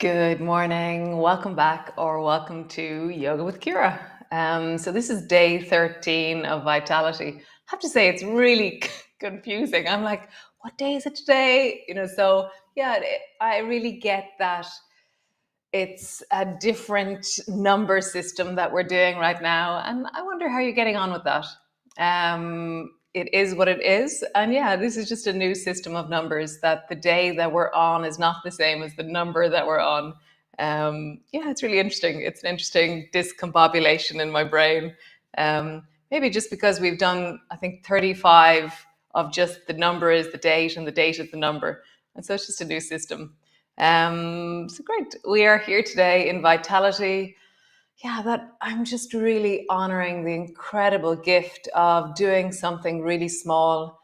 Good morning. Welcome back or welcome to Yoga with Ciara. So this is day 13 of Vitality. I have to say it's really confusing. I'm like, what day is it today? So yeah, I really get that it's a different number system that we're doing right now. And I wonder how you're getting on with that. It is what it is. And yeah, this is just a new system of numbers that the day that we're on is not the same as the number that we're on. Yeah, it's really interesting. It's an interesting discombobulation in my brain. Maybe just because we've done, I think, 35 of just the number is the date and the date is the number. And so it's just a new system. So great. We are here today in Vitality. Yeah, that I'm just really honoring the incredible gift of doing something really small,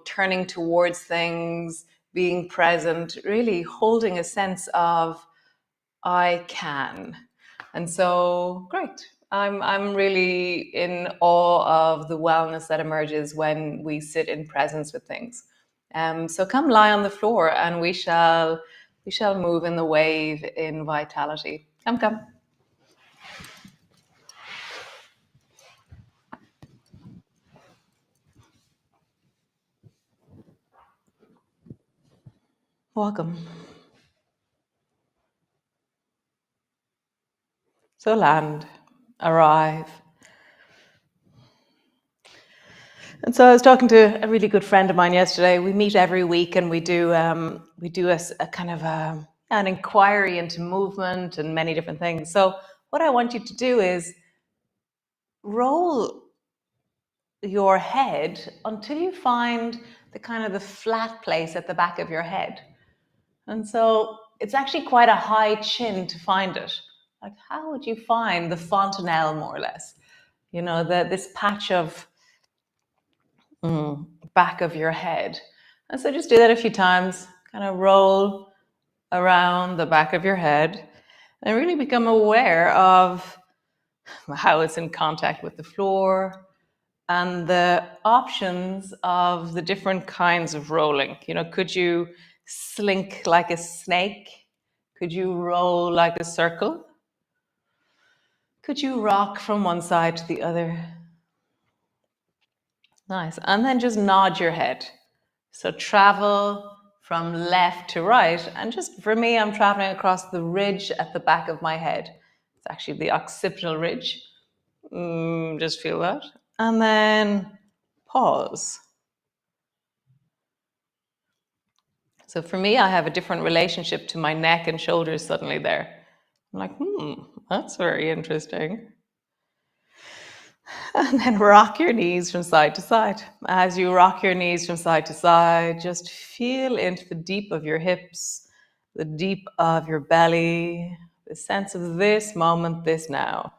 turning towards things, being present, really holding a sense of I can. And so great. I'm really in awe of the wellness that emerges when we sit in presence with things. So come lie on the floor and we shall move in the wave in Vitality. Come. Welcome. So land, arrive. And so I was talking to a really good friend of mine yesterday. We meet every week and we do a kind of an inquiry into movement and many different things. So what I want you to do is roll your head until you find the flat place at the back of your head. And so it's actually quite a high chin to find it. Like, how would you find the fontanelle, more or less? This patch of back of your head. And so just do that a few times, kind of roll around the back of your head and really become aware of how it's in contact with the floor and the options of the different kinds of rolling. Could you slink like a snake? Could you roll like a circle? Could you rock from one side to the other? Nice. And then just nod your head. So travel from left to right. And just for me, I'm traveling across the ridge at the back of my head. It's actually the occipital ridge. Just feel that. And then pause. So for me, I have a different relationship to my neck and shoulders suddenly there. I'm like, that's very interesting. And then rock your knees from side to side. As you rock your knees from side to side, just feel into the deep of your hips, the deep of your belly, the sense of this moment, this now.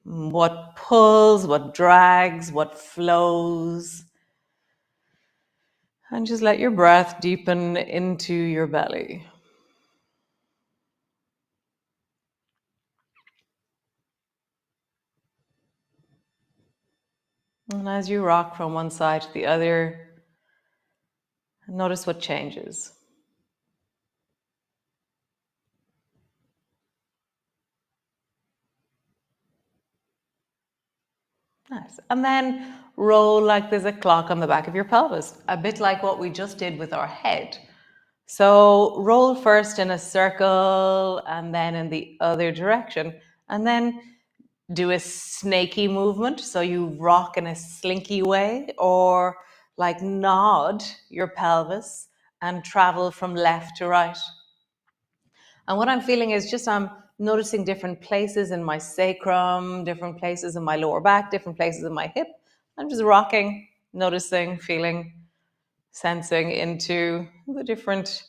What pulls, what drags, what flows. And just let your breath deepen into your belly. And as you rock from one side to the other, notice what changes. Nice. And then roll like there's a clock on the back of your pelvis, a bit like what we just did with our head. So roll first in a circle and then in the other direction. And then do a snaky movement. So you rock in a slinky way, or like nod your pelvis and travel from left to right. And what I'm feeling is just I'm noticing different places in my sacrum, different places in my lower back, different places in my hip. I'm just rocking, noticing, feeling, sensing into the different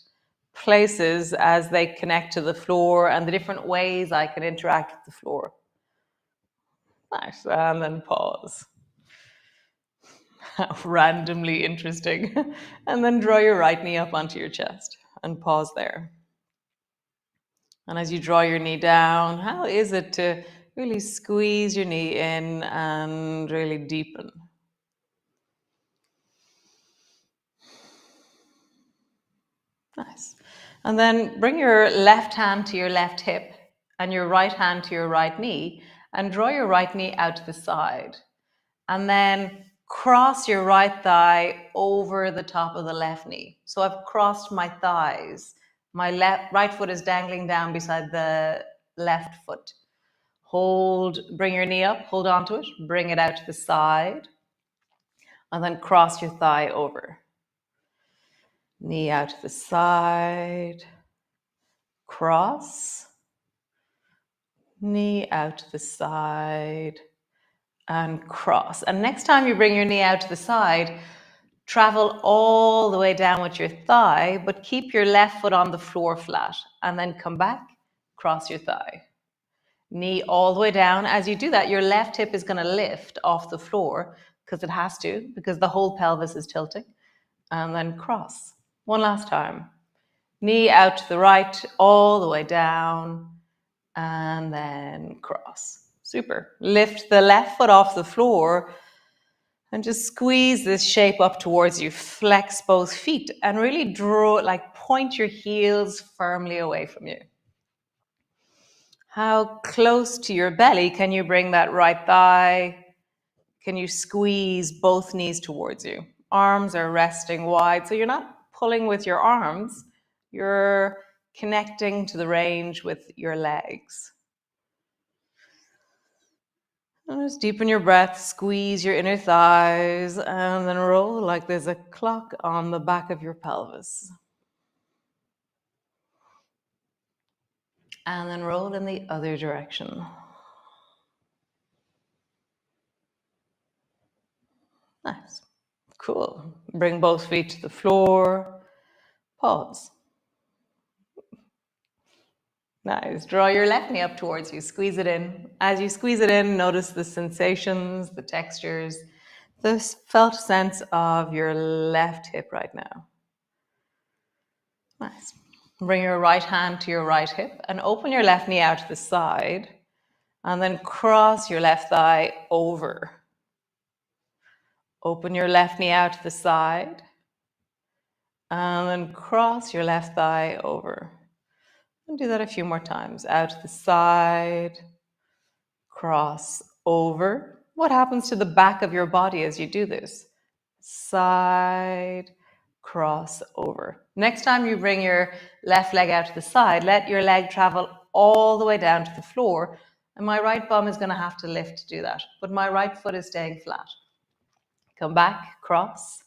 places as they connect to the floor and the different ways I can interact with the floor. Nice. And then pause. Randomly interesting. And then draw your right knee up onto your chest and pause there. And as you draw your knee down, how is it to really squeeze your knee in and really deepen? Nice. And then bring your left hand to your left hip and your right hand to your right knee and draw your right knee out to the side. And then cross your right thigh over the top of the left knee. So I've crossed my thighs. My right foot is dangling down beside the left foot. Bring your knee up, hold on to it, bring it out to the side, and then cross your thigh over. Knee out to the side, cross, knee out to the side, and cross. And next time you bring your knee out to the side, travel all the way down with your thigh, but keep your left foot on the floor flat, and then come back, cross your thigh. Knee all the way down. As you do that, your left hip is going to lift off the floor because it has to, because the whole pelvis is tilting. And then cross. One last time. Knee out to the right, all the way down, and then cross. Super. Lift the left foot off the floor and just squeeze this shape up towards you. Flex both feet and really point your heels firmly away from you. How close to your belly can you bring that right thigh? Can you squeeze both knees towards you? Arms are resting wide, so you're not pulling with your arms. You're connecting to the range with your legs. And just deepen your breath, squeeze your inner thighs, and then roll like there's a clock on the back of your pelvis. And then roll in the other direction. Nice. Cool. Bring both feet to the floor. Pause. Nice. Draw your left knee up towards you. Squeeze it in. As you squeeze it in, notice the sensations, the textures, the felt sense of your left hip right now. Nice. Bring your right hand to your right hip and open your left knee out to the side. And then cross your left thigh over. Open your left knee out to the side. And then cross your left thigh over. And do that a few more times. Out to the side. Cross over. What happens to the back of your body as you do this? Side, cross over. Next time you bring your left leg out to the side, let your leg travel all the way down to the floor. And my right bum is going to have to lift to do that. But my right foot is staying flat. Come back, cross.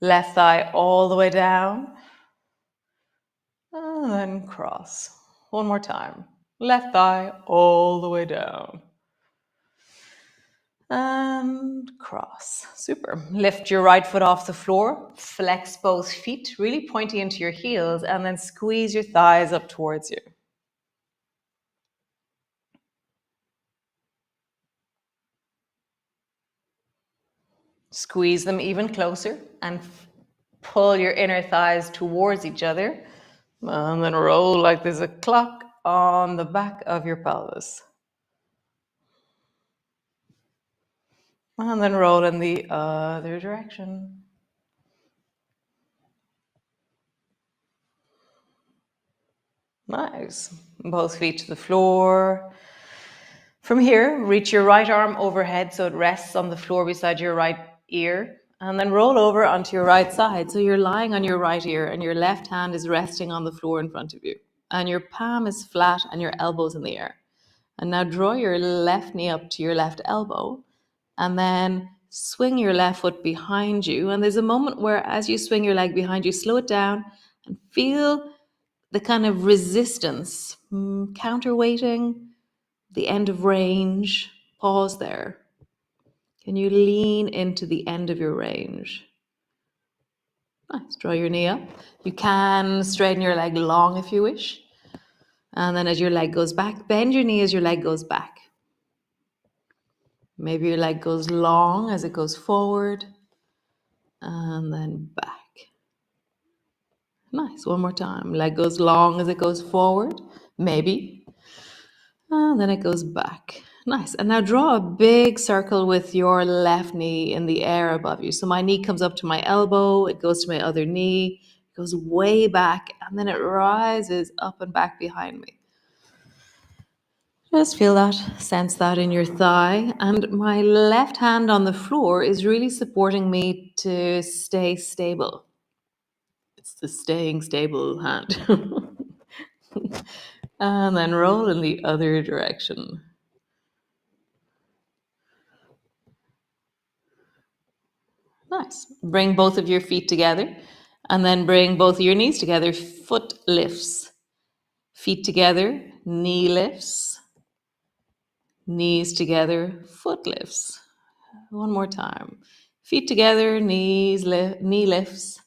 Left thigh all the way down. And then cross. One more time. Left thigh all the way down. And cross. Super. Lift your right foot off the floor. Flex both feet, really pointing into your heels, and then squeeze your thighs up towards you. Squeeze them even closer and pull your inner thighs towards each other. And then roll like there's a clock on the back of your pelvis. And then roll in the other direction. Nice. Both feet to the floor. From here, reach your right arm overhead so it rests on the floor beside your right ear. And then roll over onto your right side. So you're lying on your right ear and your left hand is resting on the floor in front of you. And your palm is flat and your elbow's in the air. And now draw your left knee up to your left elbow. And then swing your left foot behind you. And there's a moment where as you swing your leg behind you, slow it down and feel the kind of resistance, counterweighting, the end of range. Pause there. Can you lean into the end of your range? Nice. Draw your knee up. You can straighten your leg long if you wish. And then as your leg goes back, bend your knee as your leg goes back. Maybe your leg goes long as it goes forward. And then back. Nice. One more time. Leg goes long as it goes forward. Maybe. And then it goes back. Nice. And now draw a big circle with your left knee in the air above you. So my knee comes up to my elbow. It goes to my other knee. goes way back, and then it rises up and back behind me. Just feel that, sense that in your thigh. And my left hand on the floor is really supporting me to stay stable. It's the staying stable hand. And then roll in the other direction. Nice. Bring both of your feet together and then bring both of your knees together. Foot lifts. Feet together, knee lifts. Knees together, foot lifts. One more time. Feet together, knee lifts.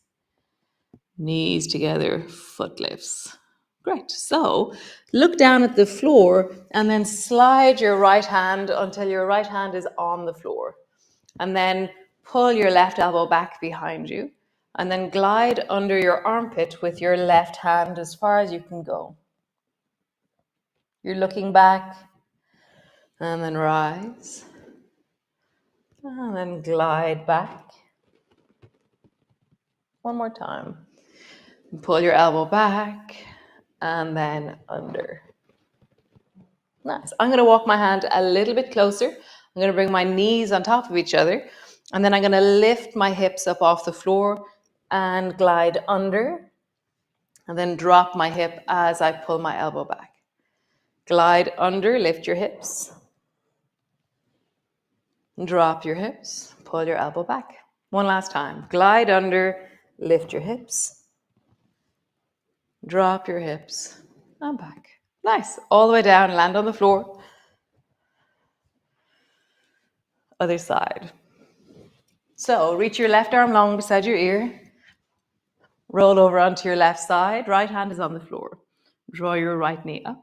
Knees together, foot lifts. Great. So look down at the floor and then slide your right hand until your right hand is on the floor. And then pull your left elbow back behind you. And then glide under your armpit with your left hand as far as you can go. You're looking back. And then rise. And then glide back. One more time. Pull your elbow back. And then under. Nice. I'm going to walk my hand a little bit closer. I'm going to bring my knees on top of each other. And then I'm going to lift my hips up off the floor and glide under. And then drop my hip as I pull my elbow back. Glide under, lift your hips. Drop your hips, pull your elbow back. One last time. Glide under, lift your hips. Drop your hips and back. Nice. All the way down, land on the floor. Other side. So reach your left arm long beside your ear. Roll over onto your left side. Right hand is on the floor. Draw your right knee up.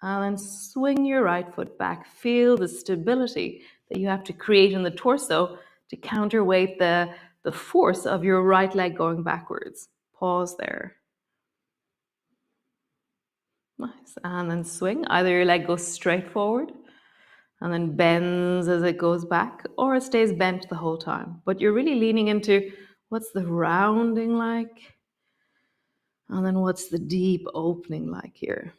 And then swing your right foot back. Feel the stability that you have to create in the torso to counterweight the force of your right leg going backwards. Pause there. Nice. And then swing. Either your leg goes straight forward and then bends as it goes back, or it stays bent the whole time. But you're really leaning into what's the rounding like, and then what's the deep opening like here.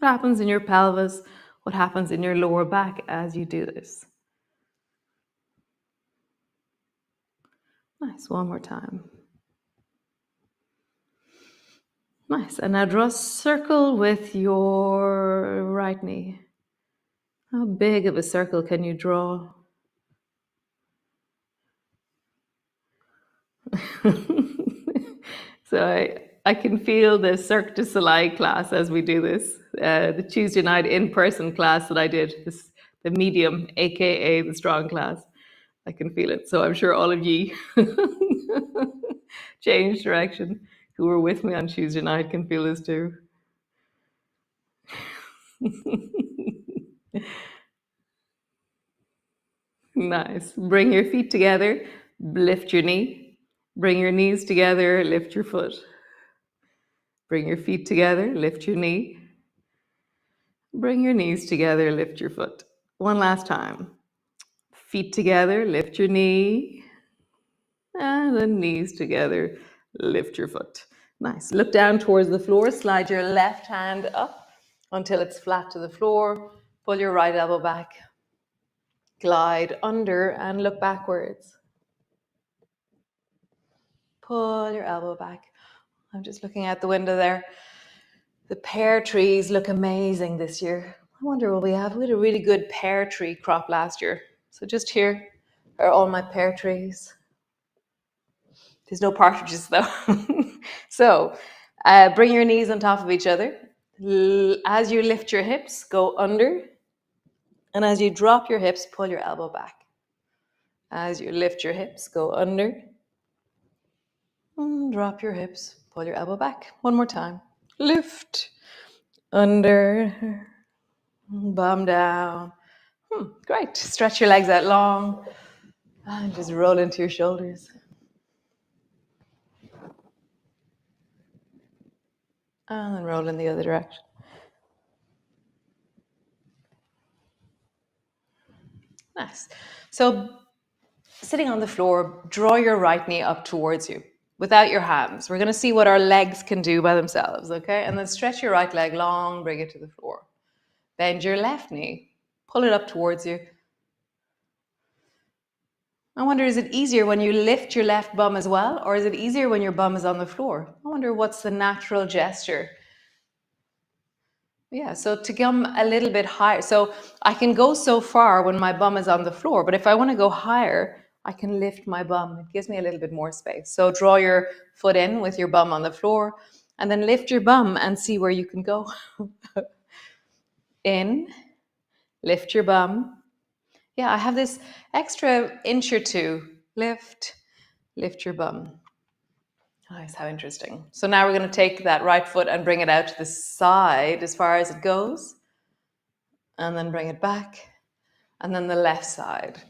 What happens in your pelvis? What happens in your lower back as you do this? Nice. One more time. Nice. And now draw a circle with your right knee. How big of a circle can you draw? So I can feel the Cirque du Soleil class as we do this. The Tuesday night in-person class that I did, the medium, aka the strong class. I can feel it. So I'm sure all of you change direction who were with me on Tuesday night can feel this too. Nice. Bring your feet together, lift your knee. Bring your knees together, lift your foot. Bring your feet together, lift your knee. Bring your knees together, lift your foot. One last time. Feet together, lift your knee. And then knees together, lift your foot. Nice. Look down towards the floor. Slide your left hand up until it's flat to the floor. Pull your right elbow back. Glide under and look backwards. Pull your elbow back. I'm just looking out the window there. The pear trees look amazing this year. I wonder what we have. We had a really good pear tree crop last year. So just here are all my pear trees. There's no partridges though. So bring your knees on top of each other. As you lift your hips, go under. And as you drop your hips, pull your elbow back. As you lift your hips, go under. And drop your hips, pull your elbow back. One more time. Lift, under, bum down. Great. Stretch your legs out long and just roll into your shoulders. And then roll in the other direction. Nice. So sitting on the floor, draw your right knee up towards you without your hams. We're going to see what our legs can do by themselves, okay? And then stretch your right leg long, bring it to the floor. Bend your left knee, pull it up towards you. I wonder, is it easier when you lift your left bum as well, or is it easier when your bum is on the floor? I wonder what's the natural gesture. Yeah, so to come a little bit higher. So I can go so far when my bum is on the floor, but if I want to go higher, I can lift my bum. It gives me a little bit more space. So draw your foot in with your bum on the floor and then lift your bum and see where you can go. In, lift your bum. Yeah, I have this extra inch or two. Lift your bum. Nice, how interesting. So now we're going to take that right foot and bring it out to the side as far as it goes, and then bring it back, and then the left side,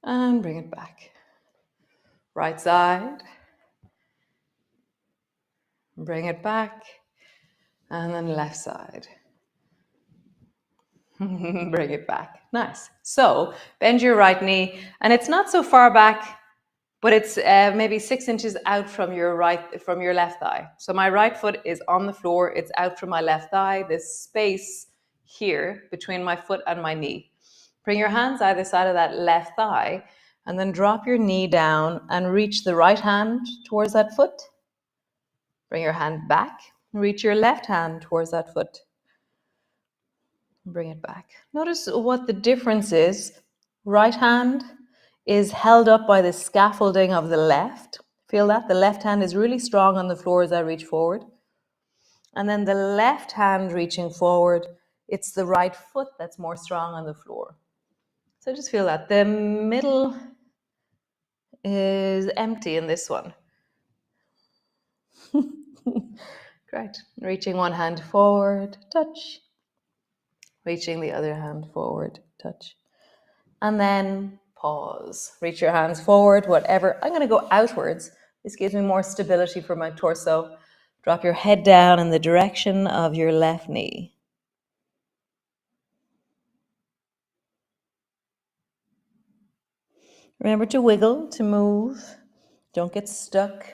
and bring it back. Right side, bring it back, and then left side. Bring it back. Nice. So bend your right knee, and it's not so far back, but it's maybe 6 inches out from your left thigh. So my right foot is on the floor. It's out from my left thigh. This space here between my foot and my knee. Bring your hands either side of that left thigh, and then drop your knee down and reach the right hand towards that foot. Bring your hand back. Reach your left hand towards that foot. Bring it back. Notice what the difference is. Right hand is held up by the scaffolding of the left. Feel that? The left hand is really strong on the floor as I reach forward. And then the left hand reaching forward, it's the right foot that's more strong on the floor. So just feel that. The middle is empty in this one. Great. Reaching one hand forward, touch. Reaching the other hand forward, touch. And then pause. Reach your hands forward, whatever. I'm going to go outwards. This gives me more stability for my torso. Drop your head down in the direction of your left knee. Remember to wiggle, to move. Don't get stuck.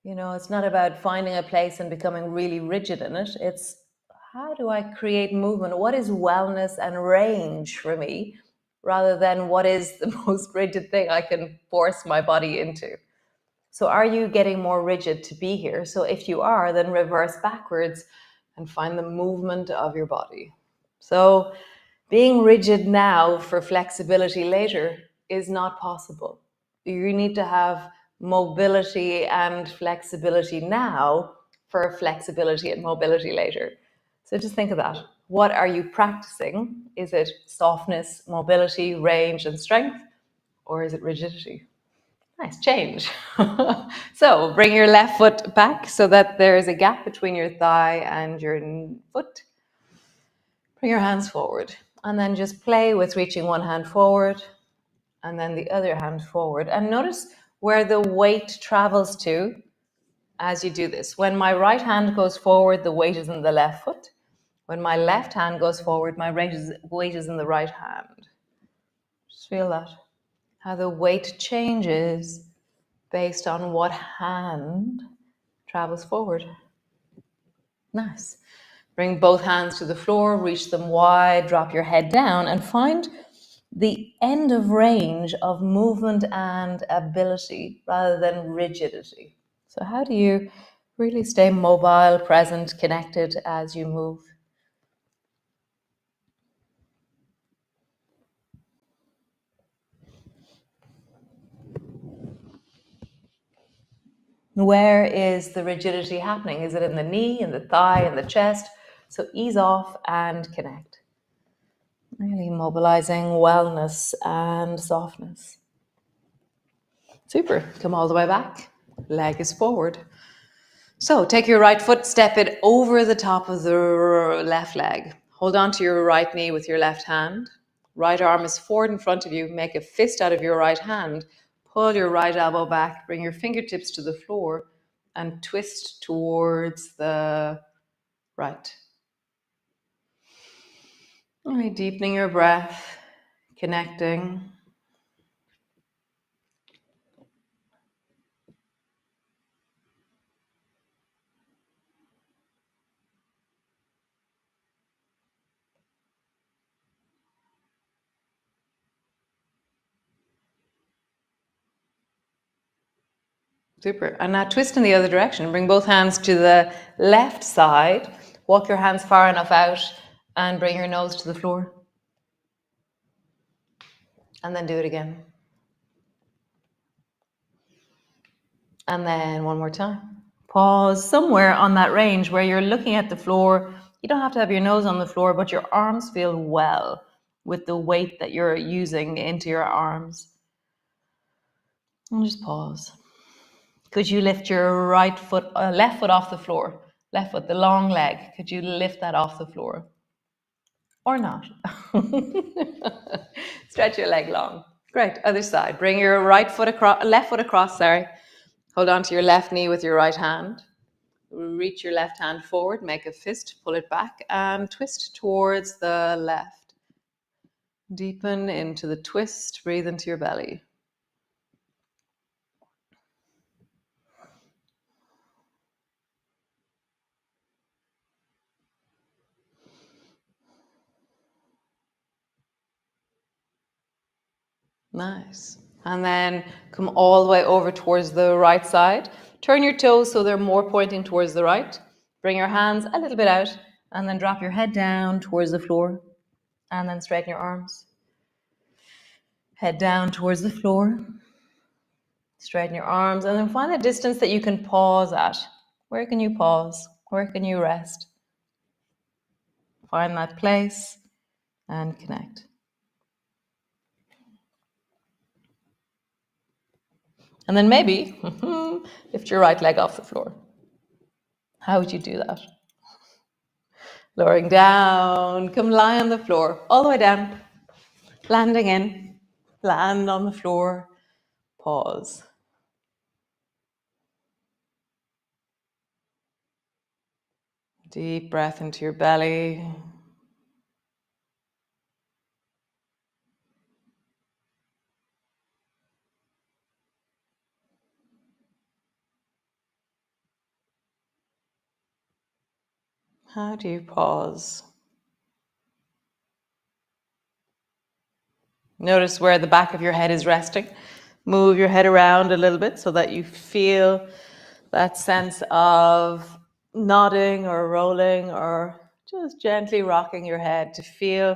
You know, it's not about finding a place and becoming really rigid in it. It's how do I create movement? What is wellness and range for me, rather than what is the most rigid thing I can force my body into? So are you getting more rigid to be here? So if you are, then reverse backwards and find the movement of your body. So being rigid now for flexibility later is not possible. You need to have mobility and flexibility now for flexibility and mobility later. So just think of that. What are you practicing? Is it softness, mobility, range, and strength? Or is it rigidity? Nice change. So bring your left foot back so that there is a gap between your thigh and your foot. Bring your hands forward and then just play with reaching one hand forward and then the other hand forward. And notice where the weight travels to as you do this. When my right hand goes forward, the weight is in the left foot. When my left hand goes forward, my weight is in the right hand. Just feel that. How the weight changes based on what hand travels forward. Nice. Bring both hands to the floor, reach them wide, drop your head down, and find the end of range of movement and ability rather than rigidity. So how do you really stay mobile, present, connected as you move? Where is the rigidity happening? Is it in the knee, in the thigh, in the chest? So ease off and connect. Really mobilizing wellness and softness. Super. Come all the way back. Leg is forward. So take your right foot, step it over the top of the left leg. Hold on to your right knee with your left hand. Right arm is forward in front of you. Make a fist out of your right hand. Pull your right elbow back. Bring your fingertips to the floor and twist towards the right. All right, deepening your breath, connecting. Super. And now twist in the other direction. Bring both hands to the left side. Walk your hands far enough out and bring your nose to the floor. And then do it again. And then one more time. Pause somewhere on that range where you're looking at the floor. You don't have to have your nose on the floor, but your arms feel well with the weight that you're using into your arms. And just pause. Could you lift your left foot off the floor? Left foot, the long leg. Could you lift that off the floor? Or not? Stretch your leg long. Great. Other side. Bring your left foot across, sorry. Hold on to your left knee with your right hand. Reach your left hand forward, make a fist, pull it back, and twist towards the left. Deepen into the twist, breathe into your belly. Nice. And then come all the way over towards the right side. Turn your toes so they're more pointing towards the right. Bring your hands a little bit out and then drop your head down towards the floor. And then straighten your arms. Head down towards the floor. Straighten your arms and then find a distance that you can pause at. Where can you pause? Where can you rest? Find that place and connect. And then maybe lift your right leg off the floor. How would you do that? Lowering down, come lie on the floor, all the way down, landing in, land on the floor, pause. Deep breath into your belly. How do you pause? Notice where the back of your head is resting. Move your head around a little bit so that you feel that sense of nodding or rolling or just gently rocking your head to feel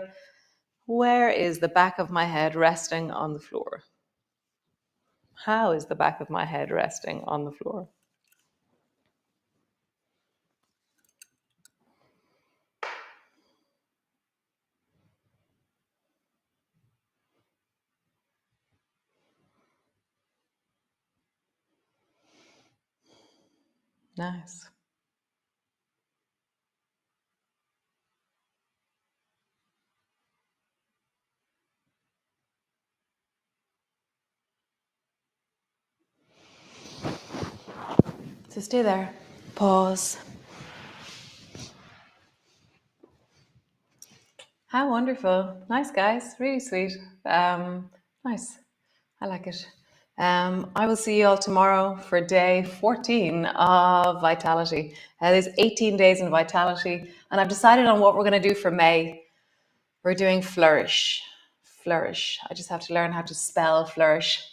where is the back of my head resting on the floor. How is the back of my head resting on the floor? Nice. So stay there. Pause. How wonderful. Nice, guys. Really sweet. Nice. I like it. I will see you all tomorrow for day 14 of Vitality. There's 18 days in Vitality, and I've decided on what we're going to do for May. We're doing flourish. Flourish. I just have to learn how to spell flourish.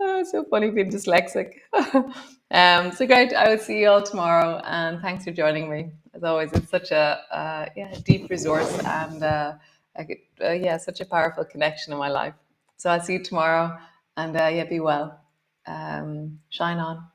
Oh, it's so funny being dyslexic. So great. I will see you all tomorrow, and thanks for joining me. As always, it's such a deep resource and such a powerful connection in my life. So I'll see you tomorrow, and be well. Shine on.